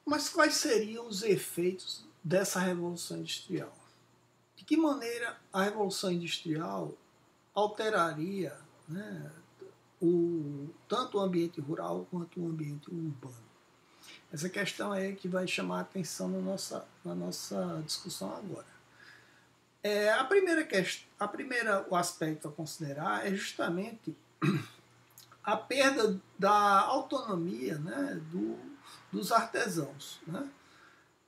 Mas quais seriam os efeitos dessa Revolução Industrial? De que maneira a Revolução Industrial alteraria, né, tanto o ambiente rural quanto o ambiente urbano? Essa questão é que vai chamar a atenção na nossa discussão agora. O aspecto a considerar é justamente a perda da autonomia, né, dos artesãos. Né?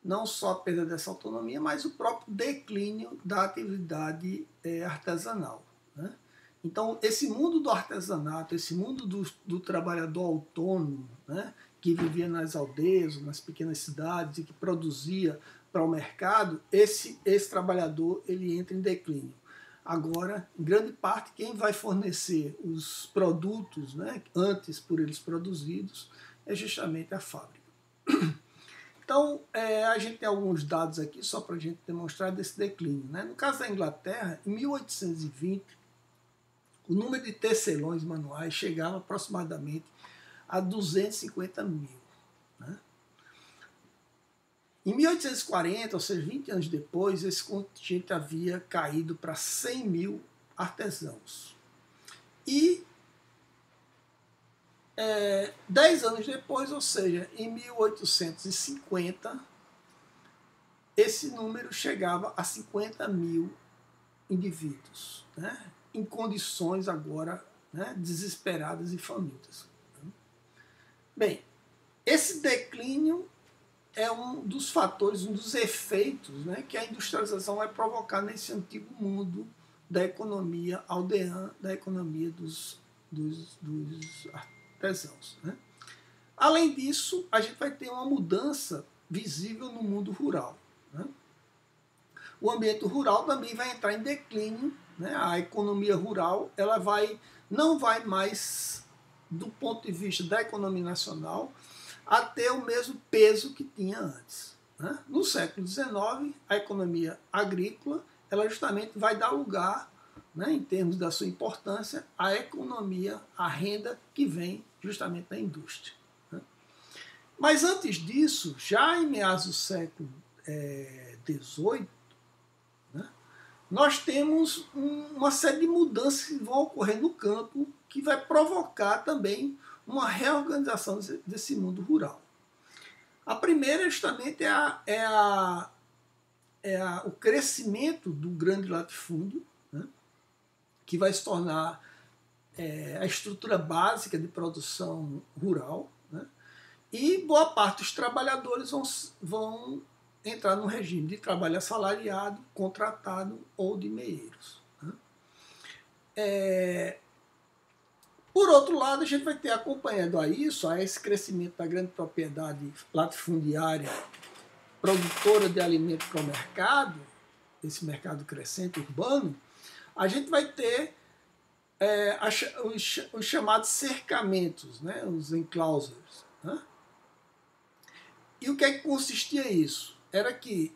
Não só a perda dessa autonomia, mas o próprio declínio da atividade artesanal. Né? Então, esse mundo do artesanato, esse mundo do trabalhador autônomo, né, que vivia nas aldeias, nas pequenas cidades e que produzia para o mercado, esse trabalhador ele entra em declínio. Agora, em grande parte, quem vai fornecer os produtos, né, antes por eles produzidos é justamente a fábrica. Então, a gente tem alguns dados aqui, só para a gente demonstrar desse declínio. Né? No caso da Inglaterra, em 1820, o número de tecelões manuais chegava aproximadamente a 250 mil. Né? Em 1840, ou seja, 20 anos depois, esse contingente havia caído para 100 mil artesãos. E 10 anos depois, ou seja, em 1850, esse número chegava a 50 mil indivíduos, né? Em condições agora, né, desesperadas e famintas. Bem, esse declínio é um dos fatores, um dos efeitos, né, que a industrialização vai provocar nesse antigo mundo da economia aldeã, da economia dos artesãos. Né? Além disso, a gente vai ter uma mudança visível no mundo rural. Né? O ambiente rural também vai entrar em declínio. Né? A economia rural não vai mais, do ponto de vista da economia nacional, a ter o mesmo peso que tinha antes. Né? No século XIX, a economia agrícola ela justamente vai dar lugar, né, em termos da sua importância, à economia, à renda que vem justamente da indústria. Né? Mas antes disso, já em meados do século XVIII, né, nós temos uma série de mudanças que vão ocorrer no campo que vai provocar também uma reorganização desse mundo rural. A primeira justamente o crescimento do grande latifúndio, né, que vai se tornar a estrutura básica de produção rural, né, e boa parte dos trabalhadores vão entrar no regime de trabalho assalariado, contratado ou de meeiros. Né. Por outro lado, a gente vai ter acompanhando a esse crescimento da grande propriedade latifundiária produtora de alimentos para o mercado, esse mercado crescente urbano, a gente vai ter os chamados cercamentos, né, os enclosures. Né? E o que é que consistia isso? Era que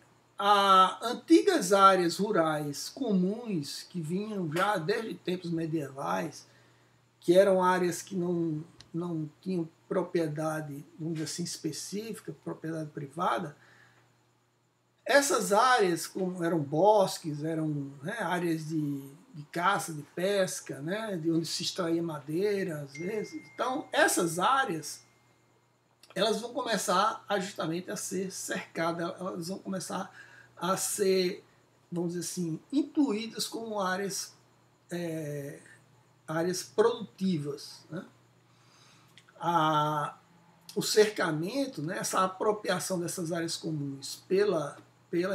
antigas áreas rurais comuns que vinham já desde tempos medievais, que eram áreas que não tinham propriedade, vamos dizer assim, específica, propriedade privada, essas áreas, como eram bosques, eram, né, áreas de caça, de pesca, né, de onde se extraía madeira, às vezes. Então, essas áreas, elas vão começar justamente a ser cercadas, elas vão começar a ser, vamos dizer assim, incluídas como áreas produtivas. Né? O cercamento, né, essa apropriação dessas áreas comuns pela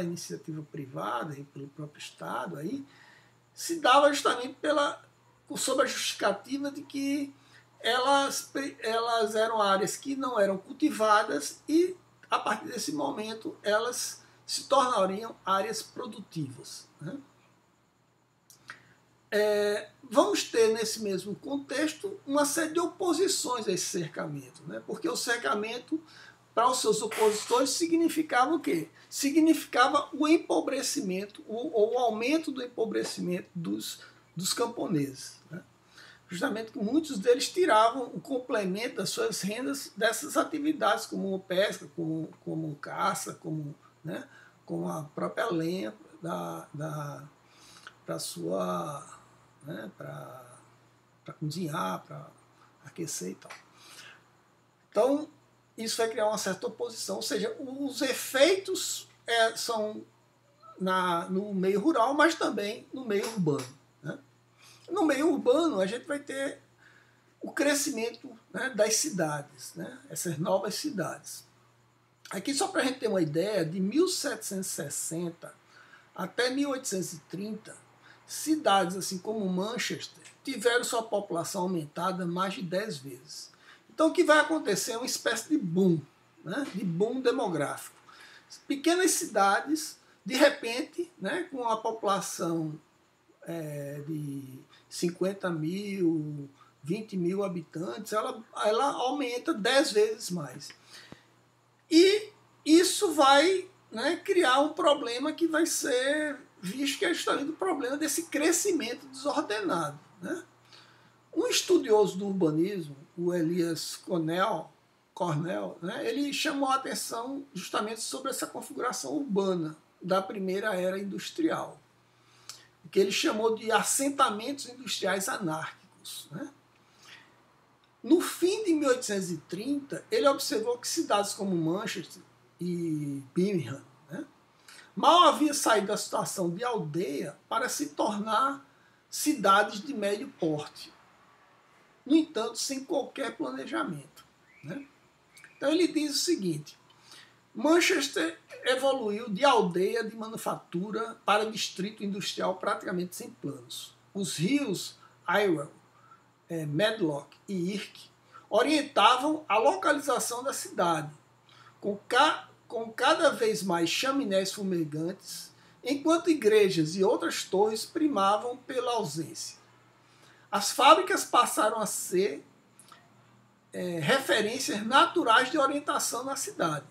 iniciativa privada e pelo próprio Estado, aí, se dava justamente sob a justificativa de que elas eram áreas que não eram cultivadas e, a partir desse momento, elas se tornariam áreas produtivas. Né? Vamos ter, nesse mesmo contexto, uma série de oposições a esse cercamento, né? Porque o cercamento, para os seus opositores, significava o quê? Significava o empobrecimento, ou o aumento do empobrecimento dos camponeses. Né? justamente que muitos deles tiravam o complemento das suas rendas dessas atividades, como pesca, como caça, né, como a própria lenha para sua, né, para cozinhar, para aquecer e tal. Então, isso vai criar uma certa oposição, ou seja, os efeitos são no meio rural, mas também no meio urbano. Né? No meio urbano, a gente vai ter o crescimento, né, das cidades, né, essas novas cidades. Aqui, só para a gente ter uma ideia, de 1760 até 1830, cidades assim como Manchester tiveram sua população aumentada mais de 10 vezes. Então, o que vai acontecer é uma espécie de boom, né, de boom demográfico. Pequenas cidades, de repente, né, com a população de 50 mil, 20 mil habitantes, ela aumenta 10 vezes mais. E isso vai, né, criar um problema que vai ser visto, que é justamente o problema desse crescimento desordenado. Né? Um estudioso do urbanismo, o Elias Cornell, né, ele chamou a atenção justamente sobre essa configuração urbana da primeira era industrial, que ele chamou de assentamentos industriais anárquicos. Né? No fim de 1830, ele observou que cidades como Manchester e Birmingham, né, mal havia saído da situação de aldeia para se tornar cidades de médio porte. No entanto, sem qualquer planejamento. Né? Então ele diz o seguinte: Manchester evoluiu de aldeia de manufatura para distrito industrial praticamente sem planos. Os rios Irwell, Medlock e Irk orientavam a localização da cidade, com cada vez mais chaminés fumegantes, enquanto igrejas e outras torres primavam pela ausência. As fábricas passaram a ser referências naturais de orientação na cidade.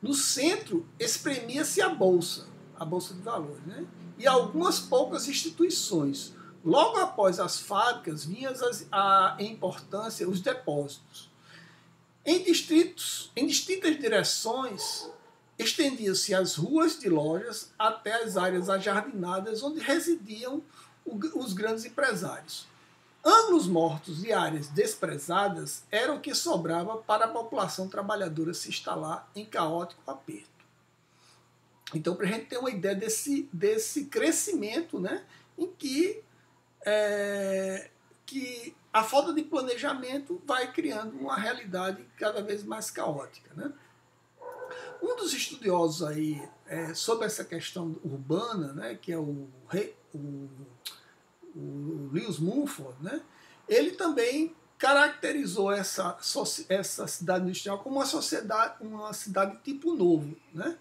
No centro, espremia-se a bolsa de valores, né? E algumas poucas instituições. Logo após as fábricas, vinham em importância os depósitos. Em distintas direções, estendiam-se as ruas de lojas até as áreas ajardinadas onde residiam os grandes empresários. Ângulos mortos e áreas desprezadas eram o que sobrava para a população trabalhadora se instalar em caótico aperto. Então, para a gente ter uma ideia desse crescimento, né, em que a falta de planejamento vai criando uma realidade cada vez mais caótica. Né? Um dos estudiosos aí sobre essa questão urbana, né, que é o Lewis Mumford, né, ele também caracterizou essa cidade industrial como uma cidade tipo novo, né,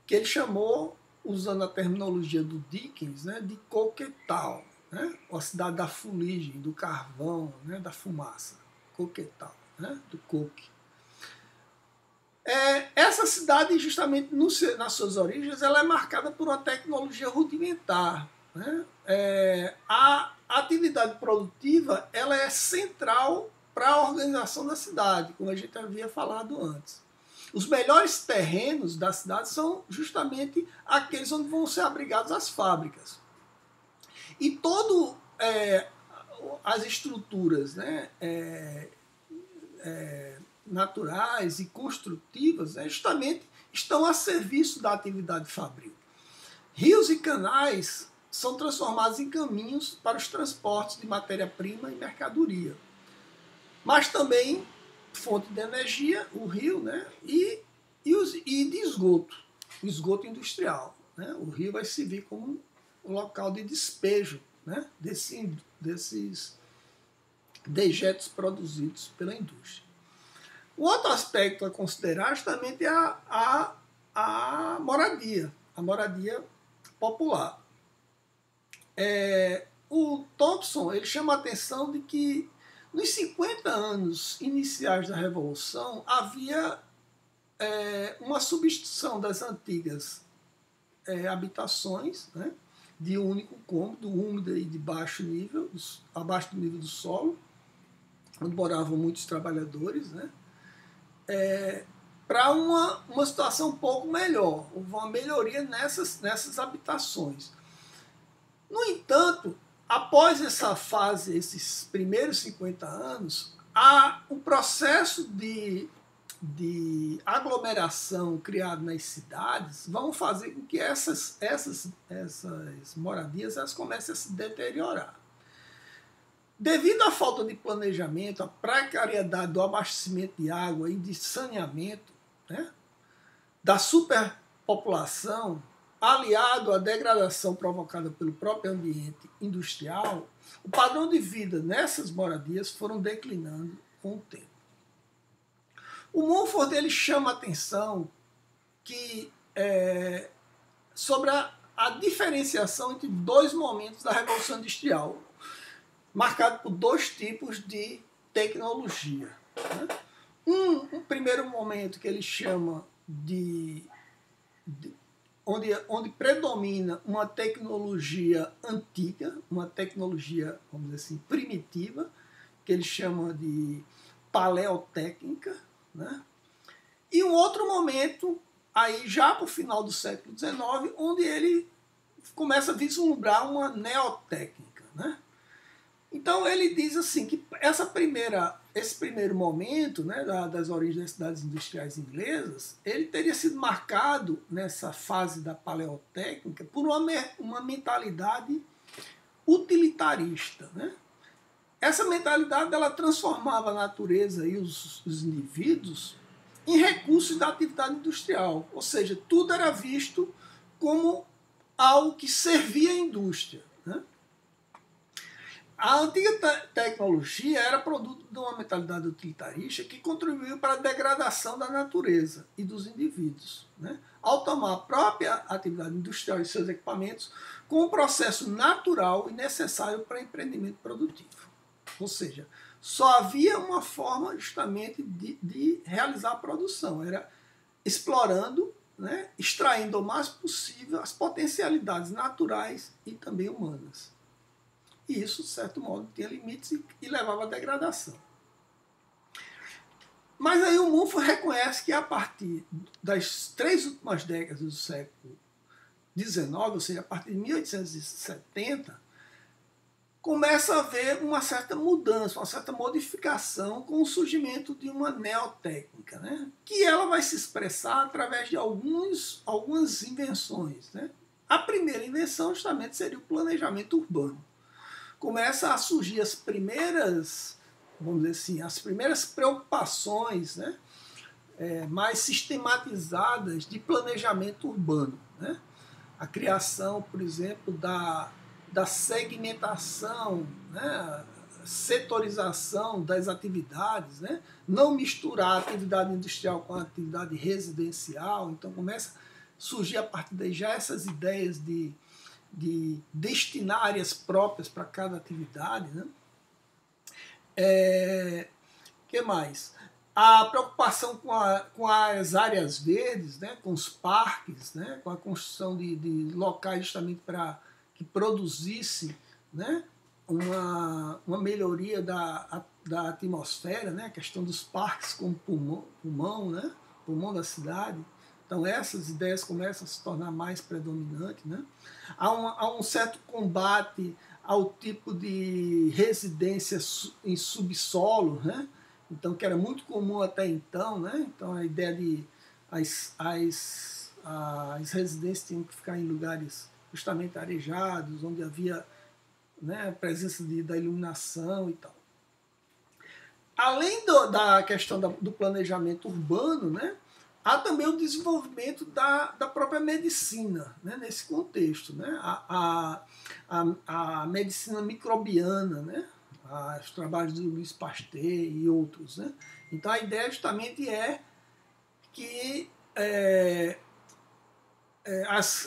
que ele chamou, usando a terminologia do Dickens, né, de Coquetal, né, a cidade da fuligem, do carvão, né, da fumaça, Coquetal, né, do coque. Essa cidade, justamente nas suas origens, ela é marcada por uma tecnologia rudimentar. Né? A atividade produtiva ela é central para a organização da cidade, como a gente havia falado antes. Os melhores terrenos da cidade são justamente aqueles onde vão ser abrigadas as fábricas. E todas as estruturas, né, naturais e construtivas, justamente estão a serviço da atividade fabril. Rios e canais são transformados em caminhos para os transportes de matéria-prima e mercadoria. Mas também fonte de energia, o rio, né, e de esgoto, o esgoto industrial. Né? O rio vai servir como um local de despejo, né, desses dejetos produzidos pela indústria. O outro aspecto a considerar justamente é a moradia popular. O Thompson ele chama a atenção de que nos 50 anos iniciais da Revolução havia uma substituição das antigas habitações, né, de um único cômodo, úmida e de baixo nível, abaixo do nível do solo, onde moravam muitos trabalhadores, né? Para uma situação um pouco melhor, houve uma melhoria nessas habitações. No entanto, após essa fase, esses primeiros 50 anos, o processo de aglomeração criado nas cidades vão fazer com que essas moradias elas comecem a se deteriorar. Devido à falta de planejamento, à precariedade do abastecimento de água e de saneamento, né, da superpopulação, aliado à degradação provocada pelo próprio ambiente industrial, o padrão de vida nessas moradias foram declinando com o tempo. O Mumford ele chama a atenção sobre a diferenciação entre dois momentos da Revolução Industrial, marcado por dois tipos de tecnologia. Né? Um primeiro momento que ele chama onde predomina uma tecnologia antiga, uma tecnologia, vamos dizer assim, primitiva, que ele chama de paleotécnica, né? E um outro momento, aí já para o final do século XIX, onde ele começa a vislumbrar uma neotécnica, né? Então ele diz assim que esse primeiro momento, né, das origens das cidades industriais inglesas, ele teria sido marcado nessa fase da paleotécnica por uma mentalidade utilitarista, né? Essa mentalidade ela transformava a natureza e os indivíduos em recursos da atividade industrial, ou seja, tudo era visto como algo que servia à indústria, né? A antiga tecnologia era produto de uma mentalidade utilitarista que contribuiu para a degradação da natureza e dos indivíduos, né? Ao tomar a própria atividade industrial e seus equipamentos como um processo natural e necessário para o empreendimento produtivo. Ou seja, só havia uma forma justamente de realizar a produção, era explorando, né, extraindo o mais possível as potencialidades naturais e também humanas. E isso, de certo modo, tinha limites e levava à degradação. Mas aí o Mumford reconhece que a partir das 3 últimas décadas do século XIX, ou seja, a partir de 1870, começa a haver uma certa mudança, uma certa modificação com o surgimento de uma neotécnica, né? Que ela vai se expressar através de algumas invenções, né? A primeira invenção justamente seria o planejamento urbano. Começa a surgir as primeiras, vamos dizer assim, as primeiras preocupações, né, mais sistematizadas de planejamento urbano, né? A criação, por exemplo, da segmentação, né, setorização das atividades, né? Não misturar a atividade industrial com a atividade residencial. Então começa a surgir a partir daí já essas ideias de destinar áreas próprias para cada atividade, né? Que mais? A preocupação com as áreas verdes, né? Com os parques, né? Com a construção de locais justamente para que produzisse, né, uma melhoria da atmosfera, né? A questão dos parques como pulmão, né? Pulmão da cidade. Então essas ideias começam a se tornar mais predominantes, né? Há um certo combate ao tipo de residência em subsolo, né? Então, que era muito comum até então, né? Então a ideia de as residências tinham que ficar em lugares justamente arejados, onde havia, né, presença da iluminação e tal. Além da questão do planejamento urbano, né? Há também o desenvolvimento da própria medicina, né, nesse contexto, né? A medicina microbiana, né? Os trabalhos do Louis Pasteur e outros, né? Então a ideia justamente é que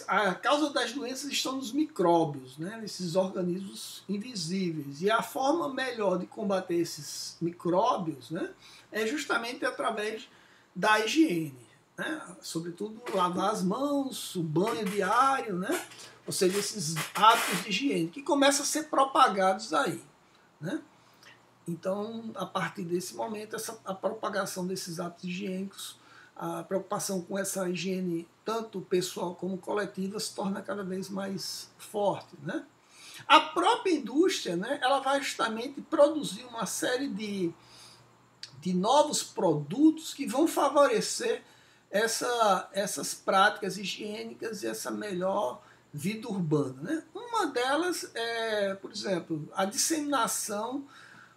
a causa das doenças estão nos micróbios, né? Nesses organismos invisíveis. E a forma melhor de combater esses micróbios, né, é justamente através da higiene. né? Sobretudo lavar as mãos, o banho diário, né? Ou seja, esses hábitos de higiene que começam a ser propagados aí, né? Então, a partir desse momento, a propagação desses hábitos higiênicos, a preocupação com essa higiene, tanto pessoal como coletiva, se torna cada vez mais forte, né? A própria indústria, né, ela vai justamente produzir uma série de novos produtos que vão favorecer essas práticas higiênicas e essa melhor vida urbana, né? Uma delas é, por exemplo, a disseminação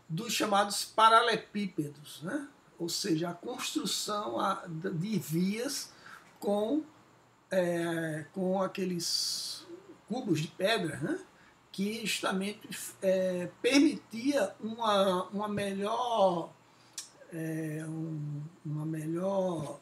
dos chamados paralelepípedos, né? Ou seja, a construção de vias com, com aqueles cubos de pedra, né? Que justamente permitia uma melhor, uma melhor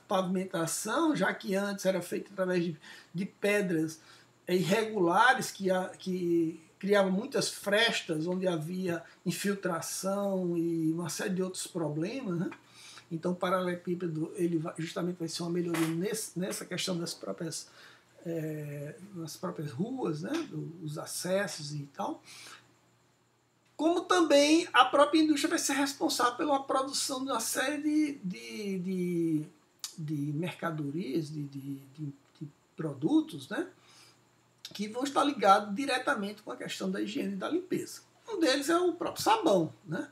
pavimentação, já que antes era feita através de pedras irregulares que criavam muitas frestas onde havia infiltração e uma série de outros problemas, né? Então o paralelepípedo justamente vai ser uma melhoria nessa questão das próprias ruas, né? Os acessos e tal. Como também a própria indústria vai ser responsável pela produção de uma série de mercadorias, de produtos, né, que vão estar ligados diretamente com a questão da higiene e da limpeza. Um deles é o próprio sabão, né?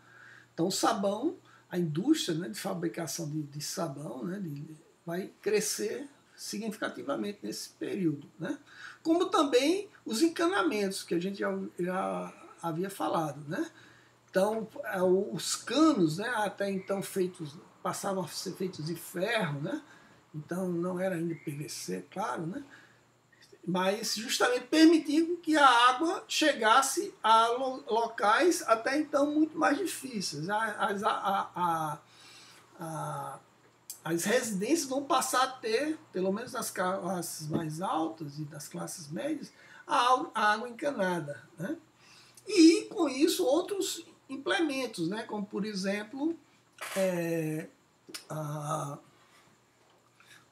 Então o sabão, a indústria, né, de fabricação de sabão, né, vai crescer significativamente nesse período, né? Como também os encanamentos, que a gente já havia falado, né? Então, os canos, né, até então passavam a ser feitos de ferro, né? Então não era ainda PVC, claro, né? Mas justamente permitindo que a água chegasse a locais até então muito mais difíceis. As residências vão passar a ter, pelo menos nas classes mais altas e das classes médias, a água encanada, né? E, com isso, outros implementos, né? Como, por exemplo,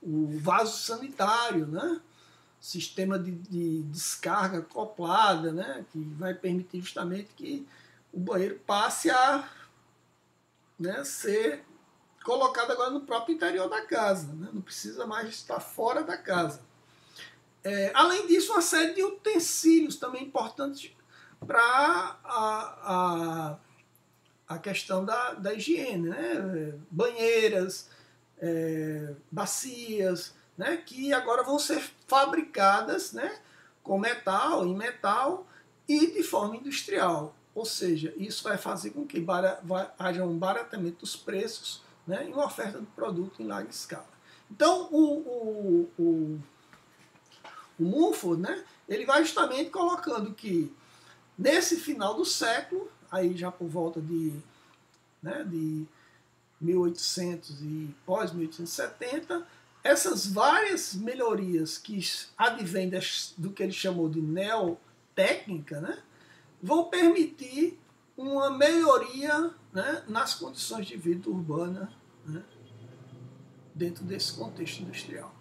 o vaso sanitário, né? Sistema de descarga acoplada, né? Que vai permitir justamente que o banheiro passe a, né, ser colocado agora no próprio interior da casa, né? Não precisa mais estar fora da casa. Além disso, uma série de utensílios também importantes para a questão da higiene, né? Banheiras, bacias, né? Que agora vão ser fabricadas, né, com metal, em metal e de forma industrial. Ou seja, isso vai fazer com que haja um baratamento dos preços, né, e uma oferta de produto em larga escala. Então, o Mumford, né, ele vai justamente colocando que nesse final do século, aí já por volta de 1800 e pós-1870, essas várias melhorias que advêm do que ele chamou de neotécnica, né, vão permitir uma melhoria, né, nas condições de vida urbana, né, dentro desse contexto industrial.